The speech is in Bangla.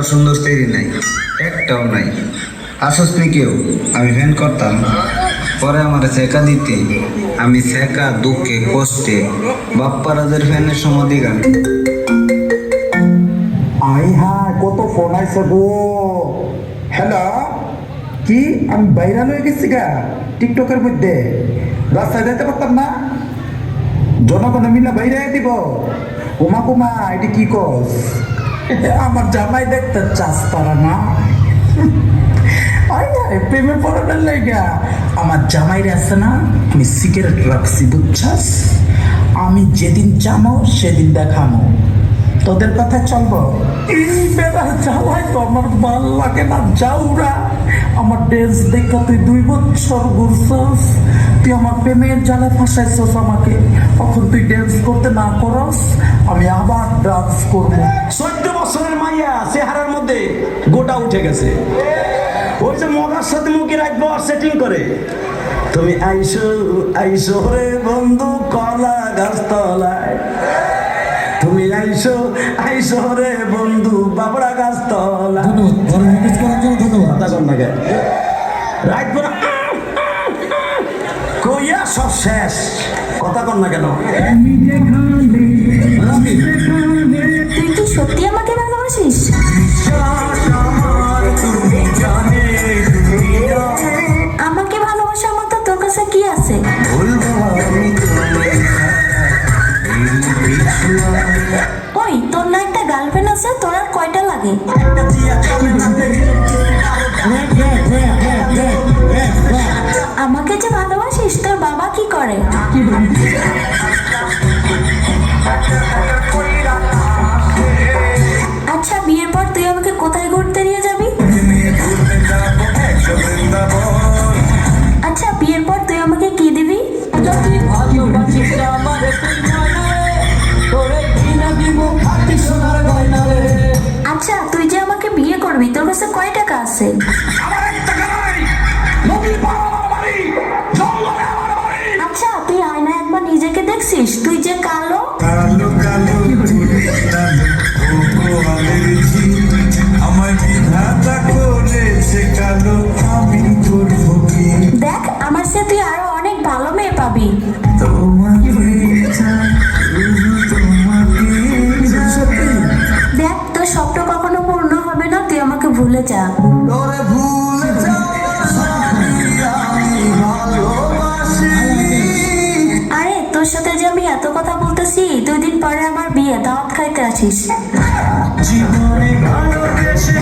সুন্দর তৈরি নাই, একটাও নাই। আসস নি কেউ, আমি ফ্যান করতাম। পরে আমার শেখা দিতে আমি শেখা দুঃখে কষ্টে বাপ্পারাজের ফ্যানের সমাধি গান। আই হ্যাঁ, কত ফোন আইছে গো। হ্যালো, কি আমি ভাইরাল হয়ে গেছি গা টিকটকের মধ্যে? রাস্তায় যেতে পারতাম না, জনগণ মিলে বাইরে দিব। কুমা কুমা এটি কি কস? আমার জামাই দেখতে চাস পারা না। আই হায়, প্রেমে পড়ানোর লাইগা আমার জামাইরে আছে না, আমি সিগারেট রাখছি বুঝছাস। আমি যেদিন চামো সেদিন দেখামো, তোদের কথা চলবো। এই বেলা জ্বালাই তো আমার ভাল লাগে না। যাওরা আমার ড্যান্স দেখা তুই 2 বছর ঘুরছস, তুই আমার প্রেমের জ্বালায় ফাঁসাইছস আমাকে। তখন তুই ড্যান্স করতে না করস, আমি আবার ডান্স করবো। 14 বছরের মাইয়া চেহারার মধ্যে গোটা উঠে গেছে। ওই যে মগার সাথে মুখে রাখবো আর সেটিং করে। তুমি আইসো আইসো রে বন্ধু কলা গাছ তলায়, তুমি আইসো আইসো রে বন্ধু বাবড়া গাছ তলায়। ধন্যবাদ। রাখবো না কইয়া সব শেষ, কথা কর না কেন? তুই কি সত্যি আমাকে ভালোবাসিস? আমাকে ভালোবাসার মতো তোর কাছে কি আছে? ওই, তোর না একটা গার্লফ্রেন্ড আছে? তোর আর কয়টা লাগে? আমাকে যে ভালোবাসিস, তোর বাবা কি করে? আচ্ছা, বিয়ের পর তুই আমাকে কোথায় ঘুরতে নিয়ে যাবি? আচ্ছা, বিয়ের পর তুই আমাকে কি দিবি? আচ্ছা, তুই যে আমাকে বিয়ে করবি, তোর কাছে কয় টাকা আছে? আচ্ছা, তুই আয়নায় একবার নিজেকে দেখছিস? তুই যে কালো। দেখ, আমার সে তুই আরো অনেক ভালো মেয়ে পাবি। দেখ, তোর স্বপ্ন কখনো পূর্ণ হবে না, তুই আমাকে ভুলে যা। আরে, তোর সাথে যে আমি এত কথা বলতেছি, 2 দিন পরে আমার বিয়ে, দাওয়াত খাইতে আসিস। জীবনে ভালোবেসে